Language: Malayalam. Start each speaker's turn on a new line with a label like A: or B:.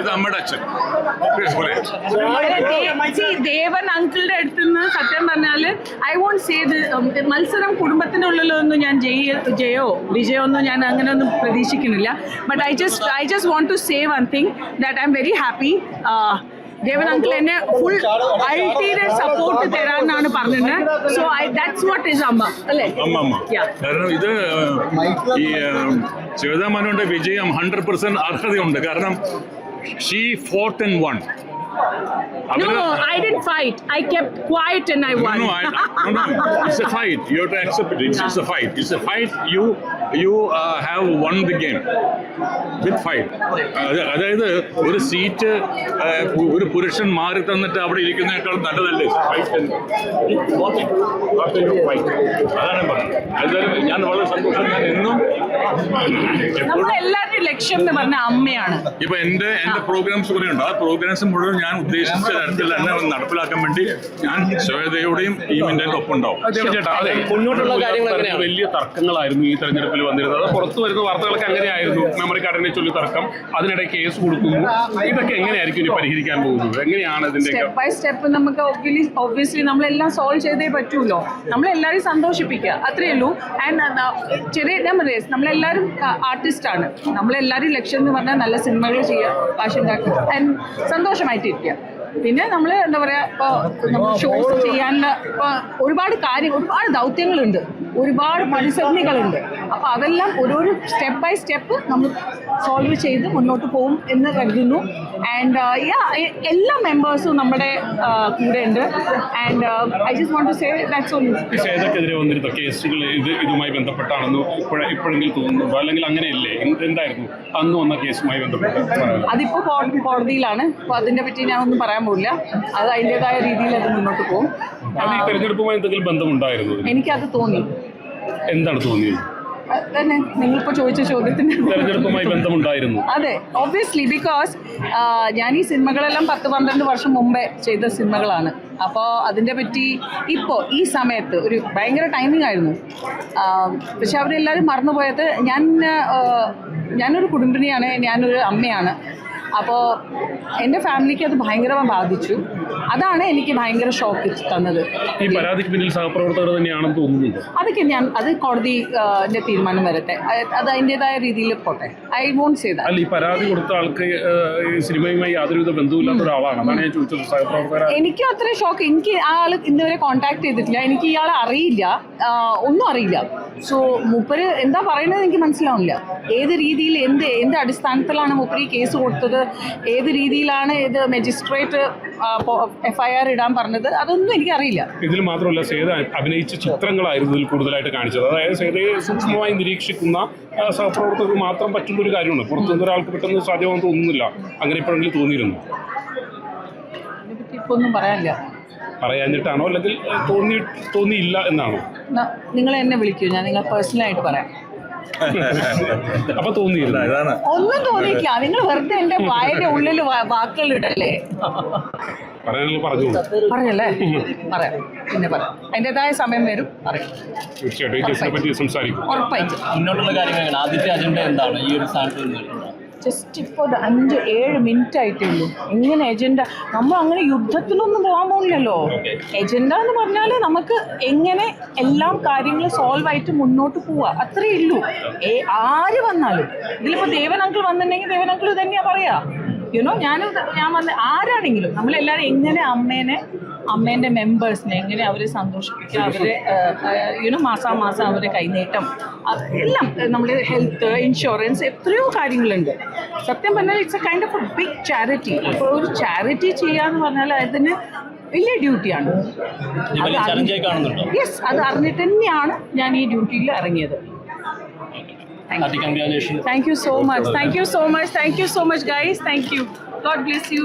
A: നമ്മുടെ അച്ഛൻ
B: ദേവൻ അങ്കിളുടെ അടുത്ത് നിന്ന് സത്യം പറഞ്ഞാല് ഐ വോണ്ട് സേ മത്സരം കുടുംബത്തിന്റെ ഉള്ളിലൊന്നും ഞാൻ ജയോ വിജയോ ഒന്നും ഞാൻ അങ്ങനെ ഒന്നും പ്രതീക്ഷിക്കുന്നില്ല. But I just want to say one thing that I am very happy. Devan uncle എന്നെ ഫുൾ അൾട്ടിമേറ്റ് സപ്പോർട്ട് തരാന്നാണ് പറഞ്ഞത്. സോ ദാറ്റ്സ് വാട്ട് ഈസ് അമ്മ അല്ലേ?
A: കാരണം ഇത് ഈ ശ്വേതാ മേനോന്റെ വിജയം 100% അർഹതയുണ്ട്. കാരണം she fought and won.
B: No, I didn't fight. I kept quiet and I won.
A: No, it's a fight. You have to accept it. It's a fight. It's a fight. You have won the game with fight. അതായത് ഒരു സീറ്റ് ഒരു പുരുഷൻ മാറി തന്നിട്ട് അവിടെ ഇരിക്കുന്നതിനേക്കാൾ നല്ലതല്ലേ അതാണ് പറഞ്ഞത്. എന്തായാലും ഞാൻ വളരെ സന്തോഷം. ഞാൻ എന്നും
B: എല്ലാവരുടെയും ലക്ഷ്യം എന്ന് പറഞ്ഞ അമ്മയാണ്.
A: ഇപ്പൊ എന്റെ പ്രോഗ്രാംസ് കൂടെ ഉണ്ട്. ആ പ്രോഗ്രാംസ് മുഴുവൻ ഞാൻ ഉദ്ദേശിച്ച തരത്തിൽ തന്നെ നടപ്പിലാക്കാൻ വേണ്ടി ഞാൻ ശ്വേതയുടെയും ടീമിന്റെ ഒപ്പം ഉണ്ടാവും.
C: മുന്നോട്ടുള്ള കാര്യങ്ങൾ വലിയ തർക്കങ്ങളായിരുന്നു ഈ തെരഞ്ഞെടുപ്പിൽ വന്നിരുന്നത്. അത് പുറത്തു വരുന്ന വാർത്തകളൊക്കെ അങ്ങനെയായിരുന്നു. മെമ്മറി കാർഡിനെ ചൊല്ലി തർക്കം, അതിനിടെ കേസ് കൊടുക്കുന്നു. ഇതൊക്കെ എങ്ങനെയായിരിക്കും ഇനി പരിഹരിക്കാൻ പോകുന്നത്? എങ്ങനെയാണ് ഇതിന്റെ
B: സ്റ്റെപ്പ് ബൈ സ്റ്റെപ്പ് നമുക്ക് ഒബ്വിയസ്ലി നമ്മളെല്ലാം സോൾവ് ചെയ്തേ പറ്റൂല്ലോ. നമ്മളെല്ലാവരും സന്തോഷിപ്പിക്കുക, അത്രയേ ഉള്ളൂ. ആൻഡ് ചെറിയ നമ്മളെല്ലാവരും ആർട്ടിസ്റ്റാണ്. നമ്മളെല്ലാവരും ലക്ഷ്യം എന്ന് പറഞ്ഞാൽ നല്ല സിനിമകൾ ചെയ്യുക, കാശുണ്ടാക്കുക, ആൻഡ് സന്തോഷമായിട്ടിരിക്കുക. പിന്നെ നമ്മൾ എന്താ പറയുക, ഇപ്പോൾ നമ്മൾ ഷോസ് ചെയ്യാനുള്ള ഇപ്പോൾ ഒരുപാട് ദൗത്യങ്ങളുണ്ട്, ഒരുപാട് പരിസരണികളുണ്ട്. അപ്പോൾ അതെല്ലാം ഓരോരോ സ്റ്റെപ്പ് ബൈ സ്റ്റെപ്പ് നമ്മൾ സോൾവ് ചെയ്ത് മുന്നോട്ട് പോകും എന്ന് കരുതുന്നു. ആൻഡ് എല്ലാ മെമ്പേഴ്സും നമ്മുടെ കൂടെ ഉണ്ട്. And I just want to say that's all.
C: ശ്വേതക്കെതിരെ വന്നിരുന്ന കേസുകൾ ഇതുമായി ബന്ധപ്പെട്ടാണെന്ന് ഇപ്പോഴെങ്കിലും തോന്നുന്നുണ്ടോ? അല്ലെങ്കിൽ അങ്ങനെയല്ലേ? എന്തായിരുന്നു അന്ന് വന്ന കേസുമായി ബന്ധപ്പെട്ട്?
B: അതിപ്പോൾ കോടതിയിലാണ്. അപ്പോൾ അതിനെ പറ്റി ഞാനൊന്നും പറയാൻ പോകില്ല. അത് അതിൻ്റെതായ രീതിയിൽ അത് മുന്നോട്ട് പോകും.
C: അത് ഈ തെരഞ്ഞെടുപ്പുമായി എന്തെങ്കിലും ബന്ധമുണ്ടായിരുന്നു?
B: എനിക്കത് തോന്നി.
C: എന്താണ് തോന്നിയത്?
B: തന്നെ നിങ്ങളിപ്പോൾ ചോദിച്ച ചോദ്യത്തിന്
C: തെരഞ്ഞെടുപ്പുമായി ബന്ധമുണ്ടായിരുന്നു.
B: അതെ, ഒബ്വിയസ്ലി. ബിക്കോസ് ഞാൻ ഈ സിനിമകളെല്ലാം 10-12 വർഷം മുമ്പേ ചെയ്ത സിനിമകളാണ്. അപ്പോൾ അതിൻ്റെ പറ്റി ഇപ്പോൾ ഈ സമയത്ത് ഒരു ഭയങ്കര ടൈമിംഗ് ആയിരുന്നു. പക്ഷെ അവരെല്ലാവരും മറന്നുപോയത് ഞാനൊരു കുടുംബിനിയാണ്, ഞാനൊരു അമ്മയാണ്. അപ്പോൾ എൻ്റെ ഫാമിലിക്ക് അത് ഭയങ്കരമായി ബാധിച്ചു. അതാണ് എനിക്ക് ഭയങ്കര ഷോക്ക് തന്നത്.
C: ഈ പരാതിക്ക് പിന്നിൽ സഹപ്രവർത്തകർ തന്നെയാണെന്ന് തോന്നുന്നുണ്ട്.
B: അത് കോടതിന്റെ തീരുമാനം വരട്ടെ, അത് അതിൻ്റെതായ രീതിയിൽ പോട്ടെ. I won't say that.
C: അല്ല, ഈ പരാതി കൊടുത്ത ആൾക്ക് സിനിമയുമായി യാതൊരുവിധ ബന്ധവുമില്ലാത്ത ഒരാളാണ്. അതാണ് ഞാൻ ചോദിച്ചത്. സഹപ്രവർത്തകർ എനിക്കും
B: അത്ര ഷോക്ക്. എനിക്ക് ആ ആൾ ഇന്നുവരെ കോൺടാക്ട് ചെയ്തിട്ടില്ല. എനിക്ക് ഇയാളെ അറിയില്ല, ഒന്നും അറിയില്ല. സോ മൂപ്പര് എന്താ പറയുന്നത് എനിക്ക് മനസ്സിലാവില്ല. ഏത് രീതിയിൽ എന്ത് അടിസ്ഥാനത്തിലാണ് മൂപ്പര് കേസ് കൊടുത്തത്, ഏത് രീതിയിലാണ് ഇത് മജിസ്ട്രേറ്റ് FIR ഇടാൻ പറഞ്ഞത്, അതൊന്നും എനിക്കറിയില്ല.
C: ഇതിൽ മാത്രമല്ല, സേത അഭിനയിച്ച ചിത്രങ്ങളായിരുന്നു ഇതിൽ കൂടുതലായിട്ട് കാണിച്ചത്. അതായത് സേതയെ സൂക്ഷ്മമായി നിരീക്ഷിക്കുന്ന സഹപ്രവർത്തകർക്ക് മാത്രം പറ്റുന്ന ഒരു കാര്യമാണ്. പുറത്തുനിന്ന് ഒരാൾക്ക് പെട്ടെന്ന് സാധ്യമാണെന്ന് തോന്നുന്നില്ല. അങ്ങനെ എപ്പോഴെങ്കിലും തോന്നിയിരുന്നു?
B: അതിനെപ്പറ്റി ഇപ്പോൾ ഒന്നും പറയാനില്ല.
C: പറയാഞ്ഞിട്ടാണോ അല്ലെങ്കിൽ തോന്നിയില്ല എന്നാണോ?
B: നിങ്ങൾ എന്നെ വിളിക്കൂ, ഞാൻ നിങ്ങൾ പേഴ്സണലായിട്ട് പറയാം.
C: അപ്പൊ തോന്നിയില്ല?
B: ഒന്നും തോന്നിയില്ല. നിങ്ങൾ വെറുതെ എന്റെ വായന്റെ ഉള്ളിൽ വാക്കുകൾ ഇടല്ലേ. പറയല്ലേ? പറയാം, പിന്നെ പറയാം. അതിൻ്റെതായ സമയം വരും, പറയാം.
C: തീർച്ചയായിട്ടും
B: ഉറപ്പായിട്ടും.
D: മുന്നോട്ടുള്ള കാര്യങ്ങൾ ആദ്യത്തെ അജണ്ട എന്താണ് ഈ ഒരു സ്ഥാനത്ത്?
B: ജസ്റ്റ് ഇപ്പോൾ 5-7 മിനിറ്റ് ആയിട്ടേ ഉള്ളൂ. എങ്ങനെ എജൻഡ? നമ്മൾ അങ്ങനെ യുദ്ധത്തിലൊന്നും പോകാൻ പോകുന്നില്ലല്ലോ. എജൻഡ എന്ന് പറഞ്ഞാൽ നമുക്ക് എങ്ങനെ എല്ലാ കാര്യങ്ങളും സോൾവ് ആയിട്ട് മുന്നോട്ട് പോവുക, അത്രയേ ഉള്ളൂ. ആര് വന്നാലും ഇതിലിപ്പോൾ ദേവൻ അങ്കിൾ വന്നിട്ടുണ്ടെങ്കിൽ ദേവൻ അങ്കിൾ തന്നെയാണ് പറയാ. ഞാൻ വന്ന ആരാണെങ്കിലും നമ്മളെല്ലാവരും എങ്ങനെ അമ്മേൻ്റെ മെമ്പേഴ്സിനെ എങ്ങനെ അവരെ സന്തോഷിപ്പിക്കുക, അവരെ മാസാമാസം അവരെ കൈനീട്ടം, എല്ലാം നമ്മുടെ ഹെൽത്ത് ഇൻഷുറൻസ്, എത്രയോ കാര്യങ്ങളുണ്ട്. സത്യം പറഞ്ഞാൽ it's a kind of a big charity. അപ്പോൾ ഒരു ചാരിറ്റി ചെയ്യാന്ന് പറഞ്ഞാൽ അതിന് വലിയ ഡ്യൂട്ടിയാണ്. യെസ്, അത് അറിഞ്ഞിട്ട് തന്നെയാണ് ഞാൻ ഈ ഡ്യൂട്ടിയിൽ ഇറങ്ങിയത്. Thank you so much. Thank you so much, guys. Thank you. God bless you.